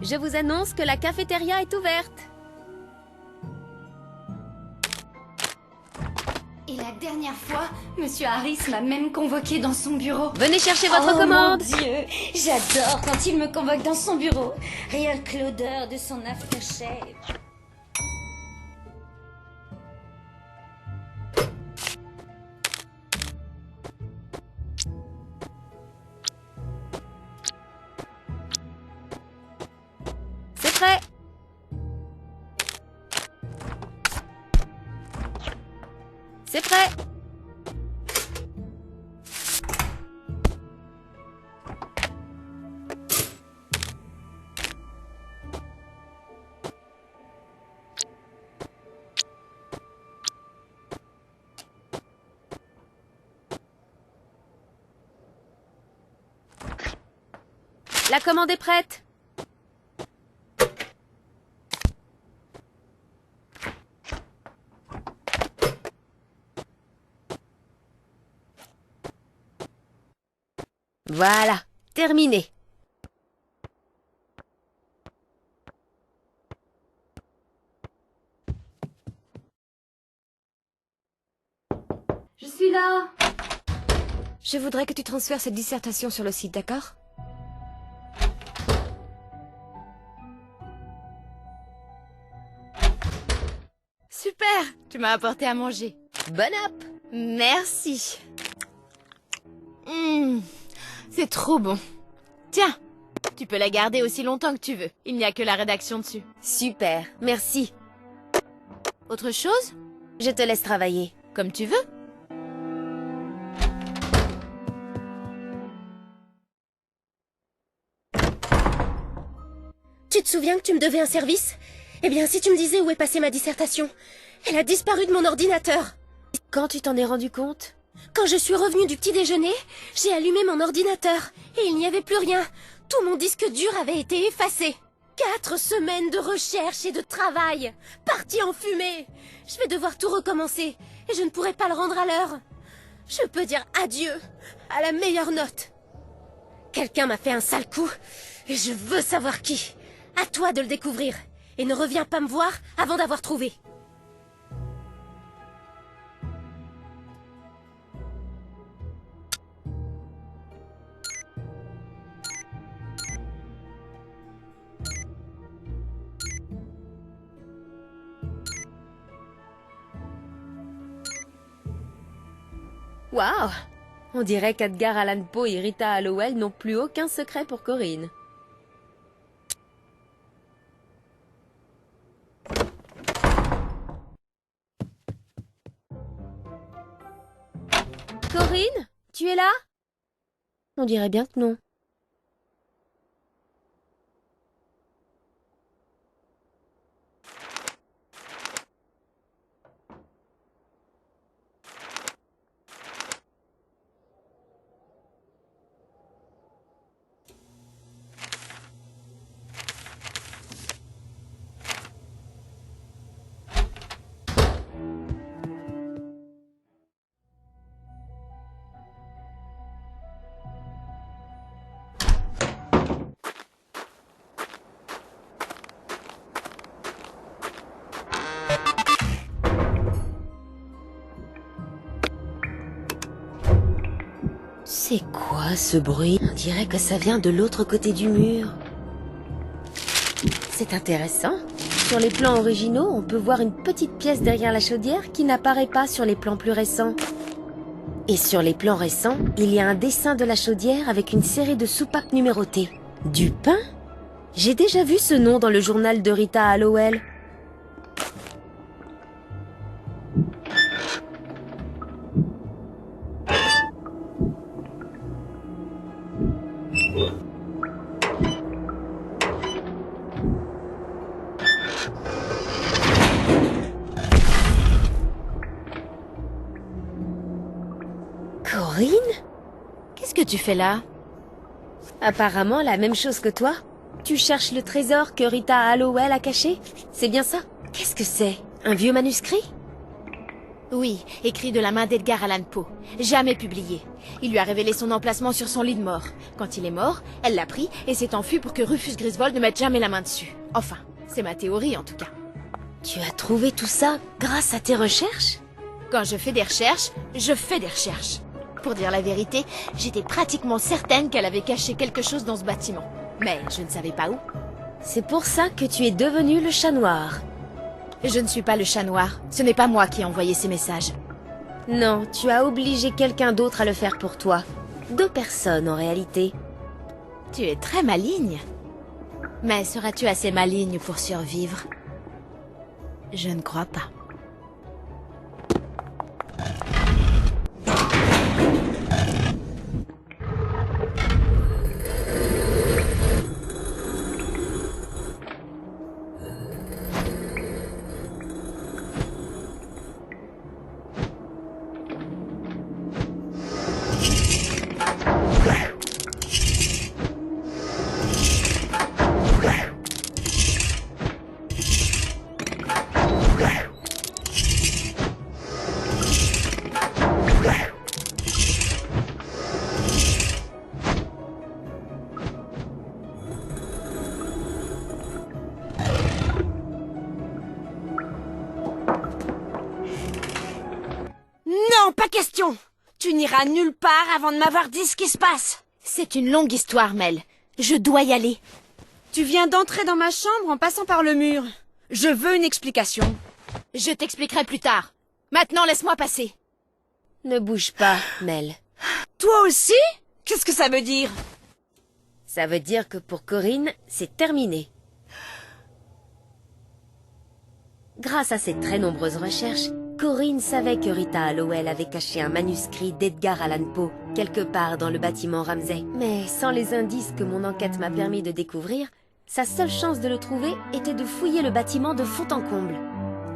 Je vous annonce que la cafétéria est ouverte. Et la dernière fois, Monsieur Harris m'a même convoqué dans son bureau. Venez chercher votre commande. Oh mon Dieu, j'adore quand il me convoque dans son bureau. Rien que l'odeur de son aftershave. C'est prêt. C'est prêt. La commande est prête. Voilà, terminé. Je suis là. Je voudrais que tu transfères cette dissertation sur le site, d'accord? Super! Tu m'as apporté à manger. Bon app. Merci. C'est trop bon. Tiens, tu peux la garder aussi longtemps que tu veux. Il n'y a que la rédaction dessus. Super, merci. Autre chose? Je te laisse travailler. Comme tu veux. Tu te souviens que tu me devais un service? Eh bien, si tu me disais où est passée ma dissertation. Elle a disparu de mon ordinateur. Quand tu t'en es rendu compte? Quand je suis revenue du petit déjeuner, j'ai allumé mon ordinateur et il n'y avait plus rien. Tout mon disque dur avait été effacé. 4 semaines de recherche et de travail, parti en fumée. Je vais devoir tout recommencer et je ne pourrai pas le rendre à l'heure. Je peux dire adieu à la meilleure note. Quelqu'un m'a fait un sale coup et je veux savoir qui. À toi de le découvrir et ne reviens pas me voir avant d'avoir trouvé. Waouh! On dirait qu'Edgar Allan Poe et Rita Hallowell n'ont plus aucun secret pour Corinne. Corinne? Tu es là? On dirait bien que non. C'est quoi ce bruit? On dirait que ça vient de l'autre côté du mur. C'est intéressant. Sur les plans originaux, on peut voir une petite pièce derrière la chaudière qui n'apparaît pas sur les plans plus récents. Et sur les plans récents, il y a un dessin de la chaudière avec une série de soupapes numérotées. Du pain? J'ai déjà vu ce nom dans le journal de Rita Hallowell. Corinne? Qu'est-ce que tu fais là? Apparemment la même chose que toi. Tu cherches le trésor que Rita Hallowell a caché? C'est bien ça? Qu'est-ce que c'est? Un vieux manuscrit? Oui, écrit de la main d'Edgar Allan Poe. Jamais publié. Il lui a révélé son emplacement sur son lit de mort. Quand il est mort, elle l'a pris et s'est enfuie pour que Rufus Griswold ne mette jamais la main dessus. Enfin, c'est ma théorie en tout cas. Tu as trouvé tout ça grâce à tes recherches? Quand je fais des recherches, je fais des recherches. Pour dire la vérité, j'étais pratiquement certaine qu'elle avait caché quelque chose dans ce bâtiment. Mais je ne savais pas où. C'est pour ça que tu es devenu le chat noir. Je ne suis pas le chat noir. Ce n'est pas moi qui ai envoyé ces messages. Non, tu as obligé quelqu'un d'autre à le faire pour toi. 2 personnes en réalité. Tu es très maligne. Mais seras-tu assez maligne pour survivre? Je ne crois pas. Non, pas question! Tu n'iras nulle part avant de m'avoir dit ce qui se passe. C'est une longue histoire, Mel. Je dois y aller. Tu viens d'entrer dans ma chambre en passant par le mur. Je veux une explication. Je t'expliquerai plus tard. Maintenant, laisse-moi passer. Ne bouge pas, Mel. Toi aussi? Qu'est-ce que ça veut dire? Ça veut dire que pour Corinne, c'est terminé. Grâce à ses très nombreuses recherches, Corinne savait que Rita Hallowell avait caché un manuscrit d'Edgar Allan Poe quelque part dans le bâtiment Ramsay. Mais sans les indices que mon enquête m'a permis de découvrir, sa seule chance de le trouver était de fouiller le bâtiment de fond en comble.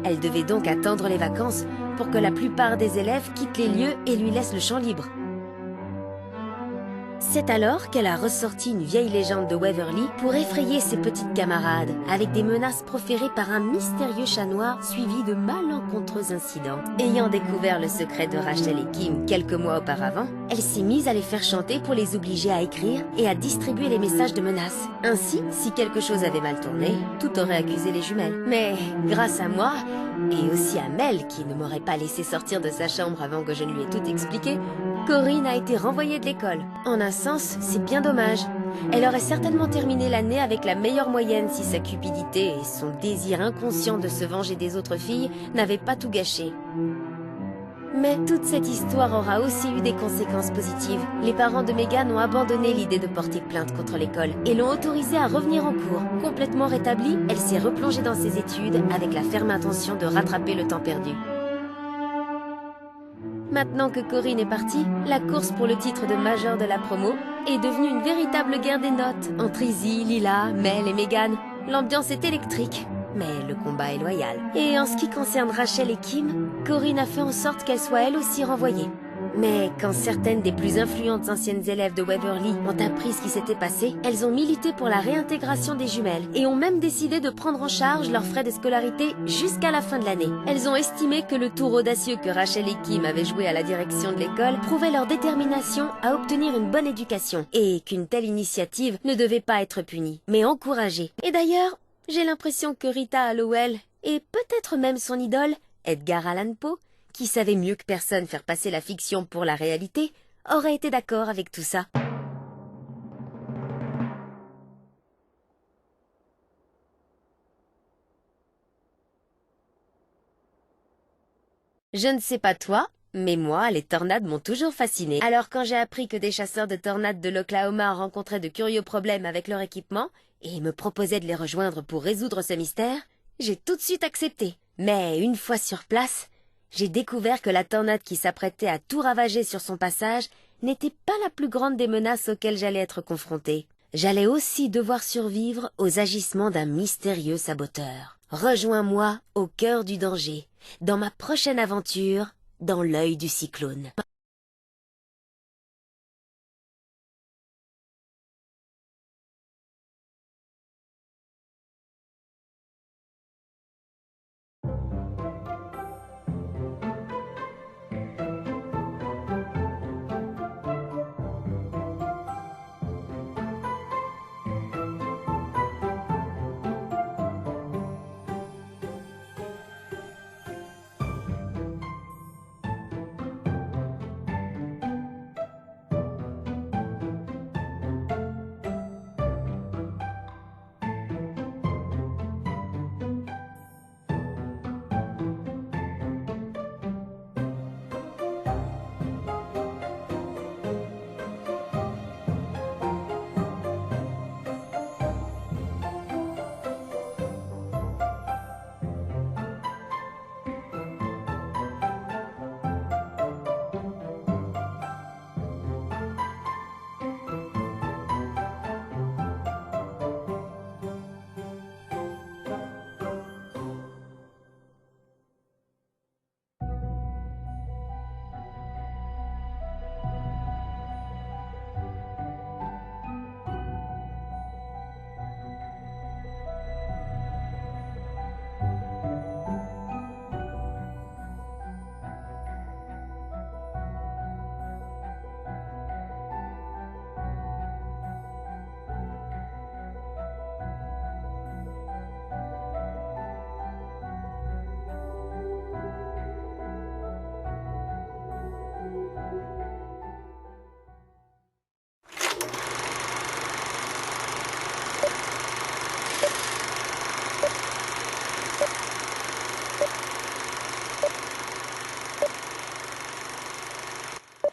Elle devait donc attendre les vacances pour que la plupart des élèves quittent les lieux et lui laissent le champ libre. C'est alors qu'elle a ressorti une vieille légende de Waverly pour effrayer ses petites camarades, avec des menaces proférées par un mystérieux chat noir suivi de malencontreux incidents. Ayant découvert le secret de Rachel et Kim quelques mois auparavant, elle s'est mise à les faire chanter pour les obliger à écrire et à distribuer les messages de menaces. Ainsi, si quelque chose avait mal tourné, tout aurait accusé les jumelles. Mais grâce à moi, et aussi à Mel qui ne m'aurait pas laissé sortir de sa chambre avant que je ne lui ai tout expliqué, Corinne a été renvoyée de l'école. En un sens, c'est bien dommage. Elle aurait certainement terminé l'année avec la meilleure moyenne si sa cupidité et son désir inconscient de se venger des autres filles n'avaient pas tout gâché. Mais toute cette histoire aura aussi eu des conséquences positives. Les parents de Megan ont abandonné l'idée de porter plainte contre l'école et l'ont autorisée à revenir en cours. Complètement rétablie, elle s'est replongée dans ses études avec la ferme intention de rattraper le temps perdu. Maintenant que Corinne est partie, la course pour le titre de major de la promo est devenue une véritable guerre des notes entre Izzy, Lila, Mel et Megan. L'ambiance est électrique, mais le combat est loyal. Et en ce qui concerne Rachel et Kim, Corinne a fait en sorte qu'elles soient elles aussi renvoyées. Mais quand certaines des plus influentes anciennes élèves de Waverly ont appris ce qui s'était passé, elles ont milité pour la réintégration des jumelles et ont même décidé de prendre en charge leurs frais de scolarité jusqu'à la fin de l'année. Elles ont estimé que le tour audacieux que Rachel et Kim avaient joué à la direction de l'école prouvait leur détermination à obtenir une bonne éducation et qu'une telle initiative ne devait pas être punie, mais encouragée. Et d'ailleurs, j'ai l'impression que Rita Hallowell, et peut-être même son idole, Edgar Allan Poe, qui savait mieux que personne faire passer la fiction pour la réalité, aurait été d'accord avec tout ça. Je ne sais pas toi, mais moi, les tornades m'ont toujours fascinée. Alors quand j'ai appris que des chasseurs de tornades de l'Oklahoma rencontraient de curieux problèmes avec leur équipement et me proposaient de les rejoindre pour résoudre ce mystère, j'ai tout de suite accepté. Mais une fois sur place, j'ai découvert que la tornade qui s'apprêtait à tout ravager sur son passage n'était pas la plus grande des menaces auxquelles j'allais être confrontée. J'allais aussi devoir survivre aux agissements d'un mystérieux saboteur. Rejoins-moi au cœur du danger, dans ma prochaine aventure, dans l'œil du cyclone.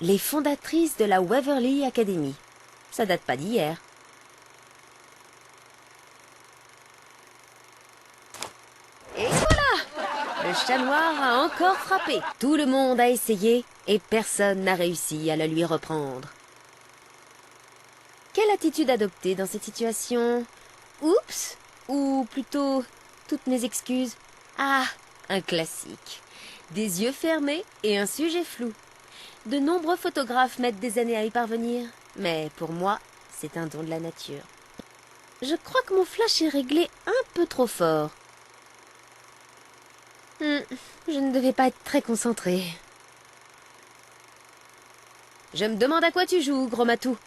les fondatrices de la Waverly Academy. Ça date pas d'hier. Et voilà! Le chat noir a encore frappé. Tout le monde a essayé et personne n'a réussi à la lui reprendre. Quelle attitude adopter dans cette situation? Oups! Ou plutôt, toutes mes excuses. Ah, un classique. Des yeux fermés et un sujet flou. De nombreux photographes mettent des années à y parvenir, mais pour moi, c'est un don de la nature. Je crois que mon flash est réglé un peu trop fort. Je ne devais pas être très concentrée. Je me demande à quoi tu joues, gros matou.